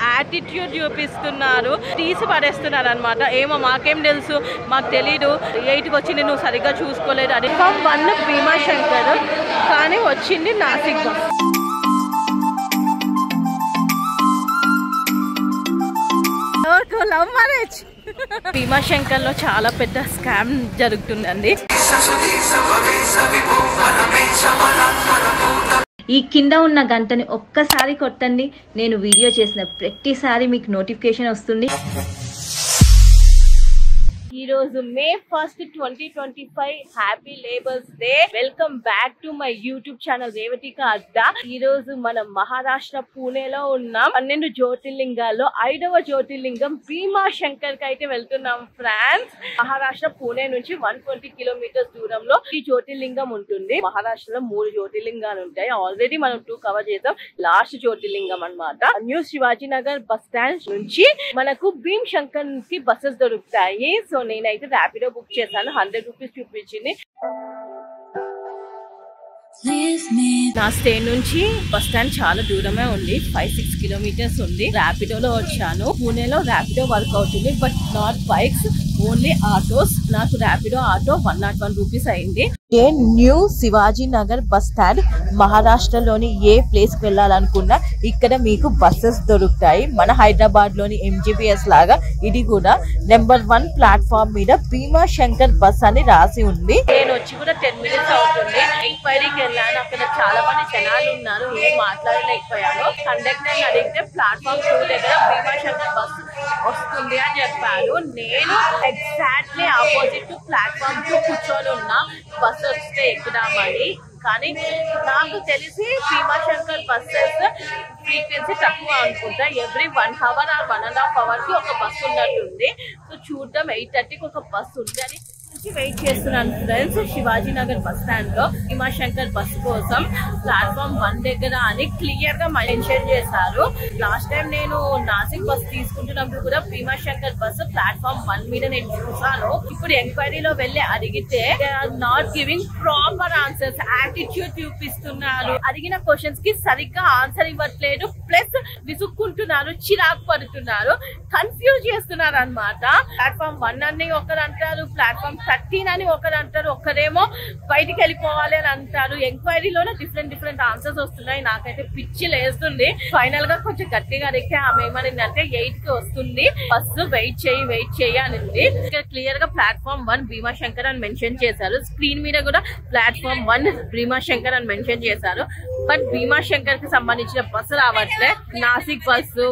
Attitude చూపిస్తున్నారు, తీసి పడేస్తున్నారు అనమాట. ఏమో మాకేం తెలుసు, మాకు తెలీదు. 8కి వచ్చింది, నువ్వు సరిగ్గా చూసుకోలేదు అని. 1 భీమాశంకర్ కానీ వచ్చింది Nashik bus. Love marriage. Bhimashankar లో చాలా పెద్ద స్కామ్ జరుగుతుందండి. ఈ కింద ఉన్న గంటని ఒక్కసారి కొట్టండి, నేను వీడియో చేసిన ప్రతిసారి మీకు నోటిఫికేషన్ వస్తుంది. ఈ రోజు May 1, 2025 happy labours day. Welcome back to my YouTube channel Revathika Adda. ఈ రోజు మనం మహారాష్ట్ర పూణేలో ఉన్నాం. 12 జ్యోతిర్లింగాల్లో 5వ జ్యోతిర్లింగం భీమాశంకర్ కి అయితే వెళ్తున్నాం ఫ్రెండ్స్. మహారాష్ట్ర పూణే నుంచి 120 కిలోమీటర్స్ దూరంలో ఈ జ్యోతిర్లింగం ఉంటుంది. మహారాష్ట్రలో 3 జ్యోతిర్లింగాలు ఉంటాయి. ఆల్రెడీ మనం 2 కవర్ చేద్దాం. లాస్ట్ జ్యోతిర్లింగం అన్నమాట. New Shivaji Nagar bus stand నుంచి మనకు భీమశంకర్ కి బస్సెస్ దొరుకుతాయి. సో నేనైతే ర్యాపిడో బుక్ చేశాను. 100 రూపీస్ చూపించింది. నా స్టే నుంచి బస్ స్టాండ్ చాలా దూరమే ఉంది, 5-6 కిలోమీటర్స్ ఉంది. ర్యాపిడోలో వచ్చాను. పూణేలో ర్యాపిడో వర్క్ అవుతుంది, but not bikes, only autos. నాకు ర్యాపిడో ఆటో 101 రూపీస్ అయింది. New Shivaji Nagar bus stand. మహారాష్ట్రలోని ఏ ప్లేస్ కి వెళ్ళాలనుకున్నా ఇక్కడ మీకు బస్సెస్ దొరుకుతాయి. మన హైదరాబాద్ లోని MGBS లాగా ఇది కూడా నెంబర్ 1 ప్లాట్ఫామ్ మీద భీమాశంకర్ బస్ అని రాసి ఉంది. నేను వచ్చి కూడా 10 మినిట్స్ అవుతుంది. ఎంక్వైరీకి వెళ్ళాను, అక్కడ చాలా మంది జనాలు ఉన్నారు, ఏం మాట్లాడలేకపోయాను. కండక్టర్ అడిగితే ప్లాట్ఫామ్ 2 దగ్గర భీమాశంకర్ బస్ వస్తుంది అని చెప్పారు. నేను ఎగ్జాక్ట్లీ ఆపోజిట్ ప్లాట్ఫామ్ 2 కూర్చొని ఉన్నా, బస్ వస్తే ఎక్కుదామని. కానీ నాకు తెలిసి భీమాశంకర్ బస్సెస్ ఫ్రీక్వెన్సీ తక్కువ అనుకుంటా. ఎవ్రీ 1 అవర్ ఆర్ 1.5 అవర్ కి ఒక బస్సు ఉన్నట్టుంది. సో చూద్దాం. 8:30కి ఒక బస్సు ఉంది అని వెయిట్ చేస్తున్నాను friends. Shivaji Nagar bus stand లో భీమాశంకర్ బస్ కోసం ప్లాట్ఫామ్ 1 దగ్గర అని క్లియర్ గా మెన్షన్ చేశారు. లాస్ట్ టైం నేను నాసిక్ బస్ తీసుకుంటున్నప్పుడు కూడా భీమాశంకర్ బస్ ప్లాట్ఫామ్ 1 మీద నేను చూసాను. ఇప్పుడు ఎంక్వైరీలో వెళ్ళి అడిగితే they are not giving proper answers. Attitude చూపిస్తున్నారు, అడిగిన క్వశ్చన్స్ కి సరిగ్గా ఆన్సర్ ఇవ్వట్లేదు, ప్లస్ విసుక్కుంటున్నారు, చిరాకు పడుతున్నారు, కన్ఫ్యూజ్ చేస్తున్నారు అనమాట. ప్లాట్ఫామ్ 1 అని ఒకరు అంటారు, ప్లాట్ఫామ్ 13 అని ఒకరు అంటారు, ఒకరేమో బయటికి వెళ్ళిపోవాలి అని అంటారు. ఎంక్వైరీలోనే డిఫరెంట్ ఆన్సర్స్ వస్తున్నాయి. నాకైతే పిచ్చి లేస్తుంది. ఫైనల్ గా కొంచెం గట్టిగా అడిగితే ఆమె ఏమనిందంటే 8కి వస్తుంది బస్సు, వెయిట్ చేయి అనింది. ఇక్కడ క్లియర్ గా ప్లాట్ఫామ్ 1 భీమాశంకర్ అని మెన్షన్ చేశారు. స్క్రీన్ మీద కూడా ప్లాట్ఫామ్ 1 భీమాశంకర్ అని మెన్షన్ చేశారు. బట్ భీమాశంకర్ కి సంబంధించిన బస్సు రావట్లే. నాసిక్ బస్సు,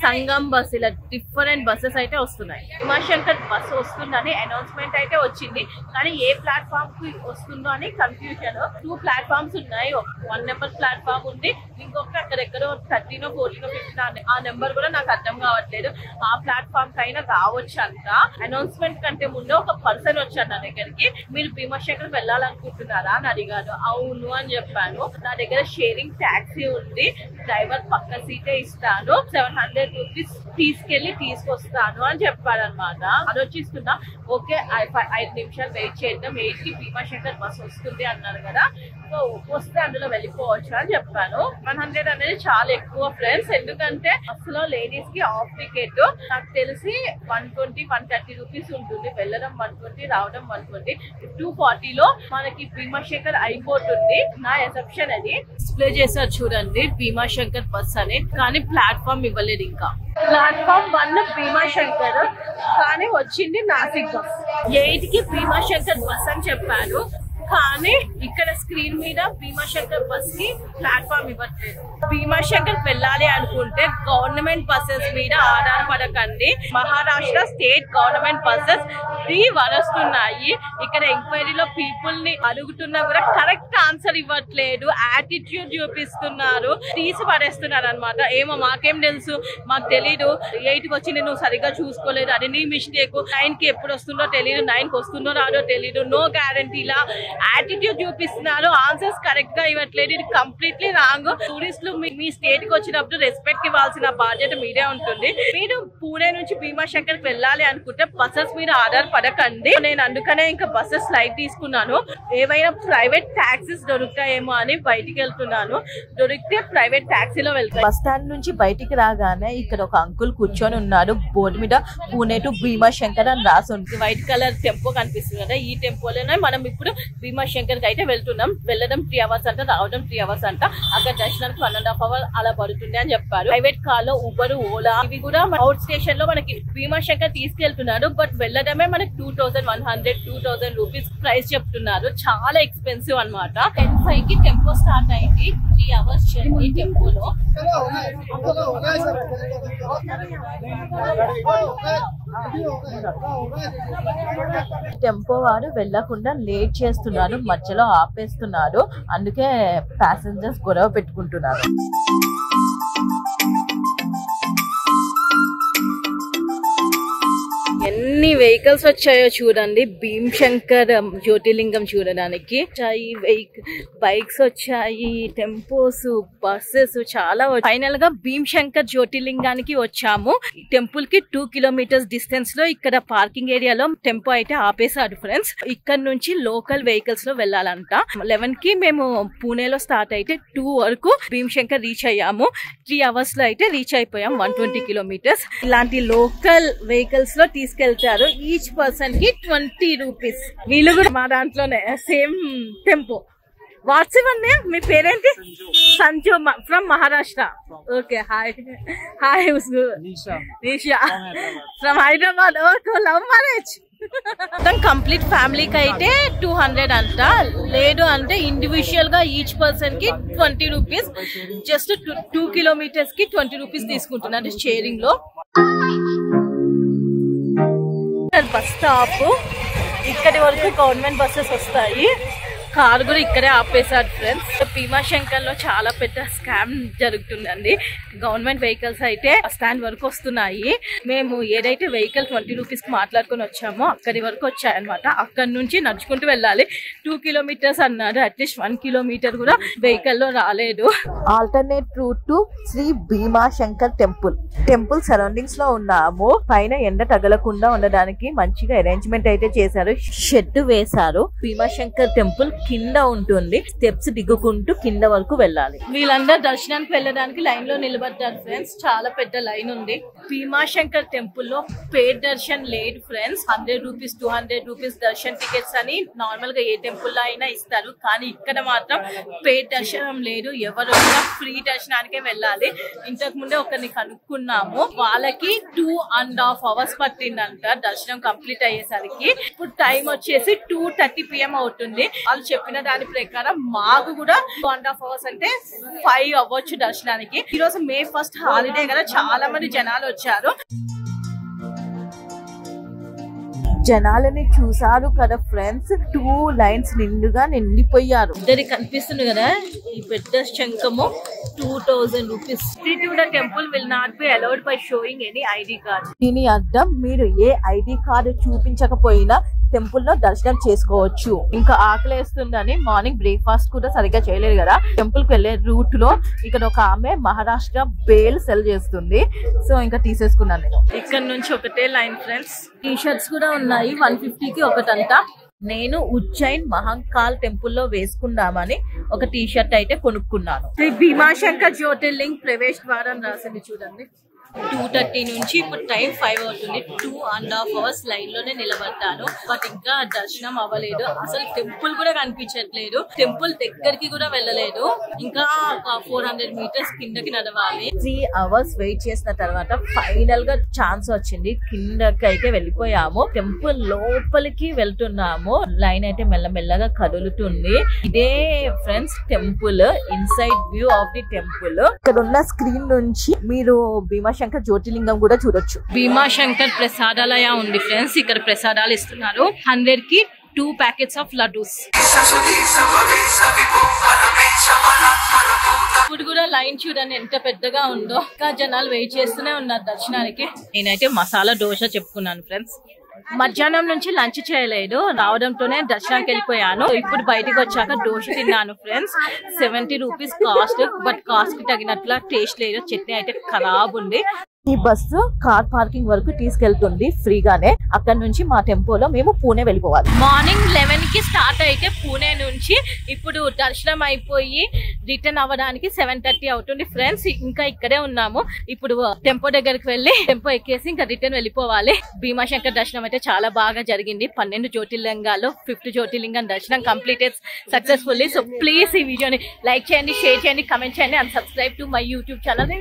సంగం బస్సు, ఇలా డిఫరెంట్ బస్సెస్ అయితే వస్తున్నాయి. భీమాశంకర్ బస్సు వస్తుందని అనౌన్స్మెంట్ అయితే వచ్చింది, కానీ ఏ ప్లాట్ఫామ్ కి వస్తుందో అని కన్ఫ్యూజన్. 2 ప్లాట్ఫామ్స్ ఉన్నాయి. 1 నెంబర్ ప్లాట్ఫామ్ ఉంది, ఇంకొక అక్కడెక్కడో 13, 14, 15 ఆ నెంబర్ కూడా నాకు అర్థం కావట్లేదు. ఆ ప్లాట్ఫామ్ కైనా రావచ్చు అంట. అనౌన్స్మెంట్ కంటే ముందు ఒక పర్సన్ వచ్చారు నా దగ్గరికి. మీరు భీమాశంకర్ వెళ్ళాలనుకుంటున్నారా అని అడిగాను. అవును అని చెప్పాను. నా దగ్గర షేరింగ్ టాక్సీ ఉంది, డ్రైవర్ పక్క సీటే ఇస్తాను, 700 రూపీస్ తీసుకెళ్లి తీసుకొస్తాను అని చెప్పారనమాట. ఆలోచిస్తున్నా, ఓకే 5 నిమిషాలు వెయిట్ చేద్దాం, 8కి భీమాశంకర్ బస్ వస్తుంది అన్నారు కదా, సో వస్తే అందులో వెళ్ళిపోవచ్చు అని చెప్పాను. 100 అనేది చాలా ఎక్కువ ఫ్రెండ్స్, ఎందుకంటే బస్సులో లేడీస్ కి ఆఫ్ టికెట్ నాకు తెలిసి 120-130 రూపీస్ ఉంటుంది. వెళ్ళడం 120, రావడం 120. 240లో మనకి భీమాశంకర్ అయిపోతుంది. నా ఎసెప్షన్ అది. డిస్ప్లే చేశారు చూడండి భీమాశంకర్ బస్ అని, కానీ ప్లాట్ఫామ్ ఇవ్వలేదు. ఇంకా ప్లాట్ఫామ్ 1 భీమాశంకర్ కానీ వచ్చింది నాసిక్ బస్. 8కి భీమాశంకర్ బస్ అని చెప్పారు, కానీ ఇక్కడ స్క్రీన్ మీద భీమాశంకర్ బస్ కి ప్లాట్ఫామ్ ఇవ్వట్లేదు. భీమాశంకర్ వెళ్ళాలి అనుకుంటే గవర్నమెంట్ బస్సెస్ మీద ఆధారపడకండి. మహారాష్ట్ర స్టేట్ గవర్నమెంట్ బస్సెస్ వస్తున్నాయి. ఇక్కడ ఎంక్వైరీలో పీపుల్ ని అడుగుతున్నా కూడా కరెక్ట్ ఆన్సర్ ఇవ్వట్లేదు, యాటిట్యూడ్ చూపిస్తున్నారు, తీసి పడేస్తున్నారు అనమాట. ఏమో మాకేం తెలుసు, మాకు తెలీదు, 8కి వచ్చింది, నువ్వు సరిగ్గా చూసుకోలేదు, అది నీ మిస్టేక్, 9కి ఎప్పుడు వస్తుందో తెలియదు, 9కి వస్తుందో రాదో తెలియదు, నో గ్యారంటీలా యాటిట్యూడ్ చూపిస్తున్నారు. అడుగుతున్నారు, ఆన్సర్స్ కరెక్ట్ గా ఇవ్వట్లేదు. ఇది కంప్లీట్లీ రాంగ్. టూరిస్టులు మీ స్టేట్ కి వచ్చినప్పుడు రెస్పెక్ట్ ఇవ్వాల్సిన బాధ్యత మీదే ఉంటుంది. మీరు పూణే నుంచి భీమాశంకర్ కి వెళ్ళాలి అనుకుంటే బస్సెస్ మీద ఆధారపడకండి. నేను అందుకనే ఇంకా బస్సెస్ ఫ్లైట్ తీసుకున్నాను. ఏవైనా ప్రైవేట్ టాక్సీస్ దొరుకుతాయేమో అని బయటికి వెళ్తున్నాను. దొరికితే ప్రైవేట్ టాక్సీలో వెళ్తాను. బస్ స్టాండ్ నుంచి బయటికి రాగానే ఇక్కడ ఒక అంకుల్ కూర్చొని ఉన్నాడు. బోర్డు మీద పూణే టు భీమాశంకర్ అని రాసి ఉంది. వైట్ కలర్ టెంపో కనిపిస్తుంది కదా, ఈ టెంపోలోనే మనం ఇప్పుడు భీమాశంకర్ కి అయితే వెళ్తున్నాం. వెళ్ళడం 3 hours అంట, రావడం 3 hours అంట. అక్కడ దర్శనానికి 1.5 hours అలా పడుతుంది అని చెప్పారు. ప్రైవేట్ కార్ లో ఊబర్, ఓలా ఇవి కూడా అవుట్ స్టేషన్ లో మనకి భీమాశంకర్ తీసుకెళ్తున్నారు. బట్ వెళ్ళడమే మనకి 2100, 2000 రూపీస్ ప్రైస్ చెప్తున్నారు. చాలా ఎక్స్పెన్సివ్ అనమాట. 10:05 కి టెంపో స్టార్ట్ అయింది. 3 hours జర్నీ టెంపోలో. టెంపో వారు వెళ్లకుండా లేట్ చేస్తున్నారు, మధ్యలో ఆపేస్తున్నారు. అందుకే ప్యాసింజర్స్ గొడవ పెట్టుకుంటున్నారు. ఎన్ని వెహికల్స్ వచ్చాయో చూడండి. భీమశంకర్ జ్యోతిర్లింగం చూడడానికి బైక్స్ వచ్చాయి, టెంపోస్, బస్సెస్ చాలా. ఫైనల్ గా భీమశంకర్ జ్యోతిర్లింగానికి వచ్చాము. టెంపుల్ కి 2 kilometers డిస్టెన్స్ లో ఇక్కడ పార్కింగ్ ఏరియాలో టెంపో అయితే ఆపేశాడు ఫ్రెండ్స్. ఇక్కడ నుంచి లోకల్ వెహికల్స్ లో వెళ్ళాలంట. 11 కి మేము పూణేలో స్టార్ట్ అయితే 2 వరకు భీమశంకర్ రీచ్ అయ్యాము. 3 hours లో అయితే రీచ్ అయిపోయాం. 120 kilometers. ఇలాంటి లోకల్ వెహికల్స్ లో తీసుకెళ్తారు. ఈచ్ పర్సన్ కి 20 రూపీస్. వీళ్ళు కూడా మా దాంట్లోనే same tempo. What's your name? మీ పేరేంటి? Sanju from Maharashtra. Okay, hi hi. Nisha from Hyderabad. Okay, love marriage. Complete ఫ్యామిలీకి అయితే 200 అంట. లేదు అంటే ఇండివిజువల్ గా ఈచ్ పర్సన్ కి 20 రూపీస్. జస్ట్ 2 kilometers కి 20 రూపీస్ తీసుకుంటున్నారు షేరింగ్ లో. Bus stop. ఇక్కడి వరకు గవర్నమెంట్ బస్సెస్ వస్తాయి. కార్ కూడా ఇక్కడే ఆపేశారు ఫ్రెండ్స్. భీమాశంకర్ లో చాలా పెద్ద స్కామ్ జరుగుతుందండి. గవర్నమెంట్ వెహికల్స్ అయితే స్టాండ్ వరకు వస్తున్నాయి. మేము ఏదైతే వెహికల్ 20 రూపీస్ కి మాట్లాడుకుని వచ్చామో అక్కడి వరకు వచ్చాయన్నమాట. అక్కడి నుంచి నడుచుకుంటూ వెళ్ళాలి. 2 kilometers అన్నారు. అట్లీస్ట్ 1 kilometer కూడా వెహికల్ లో రాలేదు. Alternate route to Shri Bhimashankar temple. Temple surroundings లో ఉన్నాము. పైన ఎండ తగలకుండా ఉండడానికి మంచిగా అరేంజ్మెంట్ అయితే చేశారు. షెడ్ వేశారు. భీమాశంకర్ టెంపుల్ కింద ఉంటుంది. స్టెప్స్ దిగుకుంటూ కింద వరకు వెళ్ళాలి. వీళ్ళందరూ దర్శనానికి వెళ్ళడానికి లైన్ లో నిలబడ్డారు ఫ్రెండ్స్. చాలా పెద్ద లైన్ ఉంది. భీమాశంకర్ టెంపుల్ లో పేడ్ దర్శన్ లేదు friends. 100 rupees, 200 rupees Darshan tickets అని నార్మల్ గా ఏ టెంపుల్ లో అయినా ఇస్తారు. కానీ ఇక్కడ మాత్రం పేడ్ దర్శనం లేదు. ఎవరు ఫ్రీ దర్శనానికే వెళ్ళాలి. ఇంతకు ముందే ఒకరిని కనుక్కున్నాము. వాళ్ళకి 2.5 hours పట్టిందంట దర్శనం కంప్లీట్ అయ్యేసరికి. ఇప్పుడు టైం వచ్చేసి 2:30 PM అవుతుంది. వాళ్ళు చెప్పిన దాని ప్రకారం మాకు కూడా 2.5 hours అంటే 5 అవ్వచ్చు దర్శనానికి. ఈరోజు May 1st హాలిడే కదా, చాలా మంది జనాలు వచ్చారు. జనాలని చూసారు కదా ఫ్రెండ్స్. 2 lines నిండుగా నిండిపోయారు. ఇద్దరికి కనిపిస్తుంది కదా ఈ పెద్ద శంఖము. 2000 rupees. Temple will not be allowed by sowing any ID card. దీని అర్థం మీరు ఏ ఐడి కార్డు చూపించకపోయినా టెంపుల్ లో దర్శనం చేసుకోవచ్చు. ఇంకా ఆకలేస్తుందని మార్నింగ్ బ్రేక్ఫాస్ట్ కూడా సరిగ్గా చేయలేదు కదా. టెంపుల్ కి వెళ్లే రూట్ లో ఇక్కడ ఒక ఆమె మహారాష్ట్ర బేల్ సెల్ చేస్తుంది. సో ఇంకా తీసేసుకున్నాను. ఇక్కడ నుంచి ఒకటే లైన్ ఫ్రెండ్స్. టీ షర్ట్స్ కూడా ఉన్నాయి. 150 కి ఒకటంతా. నేను ఉజ్జయిన్ మహంకాల్ టెంపుల్ లో వేసుకుందామని ఒక టీ షర్ట్ అయితే కొనుక్కున్నాను. శ్రీ భీమాశంకర్ జ్యోతిర్లింగ్ ప్రవేశ ద్వారం రాసింది చూడండి. 2:30 నుంచి ఇప్పుడు టైం 5 అవుతుంది. 2.5 hours లైన్ లోనే నిలబడ్డాను. బట్ ఇంకా దర్శనం అవ్వలేదు. అసలు టెంపుల్ కూడా కనిపించట్లేదు. టెంపుల్ దగ్గరికి కూడా వెళ్ళలేదు. ఇంకా 400 meters కిందకి నడవాలి. 3 hours వెయిట్ చేసిన తర్వాత ఫైనల్ గా ఛాన్స్ వచ్చింది. కిందకి అయితే వెళ్ళిపోయాము. టెంపుల్ లోపలికి వెళ్తున్నాము. లైన్ అయితే మెల్లమెల్లగా కదులుతుంది. ఇదే friends temple. Inside view of the temple. ఇక్కడ ఉన్న స్క్రీన్ నుంచి మీరు భీమాశంకర్ జ్యోతిర్లింగం కూడా చూడొచ్చు. భీమాశంకర్ ప్రసాదాలయ ఉంది ఫ్రెండ్స్. ఇక్కడ ప్రసాదాలు ఇస్తున్నారు. 100 కి 2 packets ఆఫ్ లడ్డూస్. ఇప్పుడు కూడా లైన్ చూడండి ఎంత పెద్దగా ఉందో. ఇంకా జనాలు వెయిట్ చేస్తూనే ఉన్నారు దర్శనానికి. నేనైతే మసాలా దోశ చెప్పుకున్నాను ఫ్రెండ్స్. మధ్యాహ్నం నుంచి లంచ్ చేయలేదు, రావడంతోనే దర్శనానికి వెళ్ళిపోయాను. ఇప్పుడు బయటకు వచ్చాక దోశ తిన్నాను friends. 70 rupees cost, but cost కి తగినట్ల టేస్ట్ లేదు. చట్నీ అయితే ఖరాబ్ ఉంది. ఈ బస్సు కార్ పార్కింగ్ వరకు తీసుకెళ్తుంది ఫ్రీగానే. అక్కడ నుంచి మా టెంపోలో మేము పూణే వెళ్ళిపోవాలి. మార్నింగ్ 11 కి స్టార్ట్ అయితే పూణే నుంచి ఇప్పుడు దర్శనం అయిపోయి రిటర్న్ అవ్వడానికి 7:30 అవుతుంది ఫ్రెండ్స్. ఇంకా ఇక్కడే ఉన్నాము. ఇప్పుడు టెంపో దగ్గరికి వెళ్ళి టెంపో ఎక్కేసి ఇంకా రిటర్న్ వెళ్ళిపోవాలి. భీమాశంకర్ దర్శనం అయితే చాలా బాగా జరిగింది. 12 జ్యోతిర్లింగాల్లో 5th జ్యోతిర్లింగం దర్శనం కంప్లీటెడ్ సక్సెస్ఫుల్లీ. సో ప్లీజ్ ఈ వీడియోని లైక్ చేయండి, షేర్ చేయండి, కమెంట్ చేయండి and subscribe to my YouTube channel.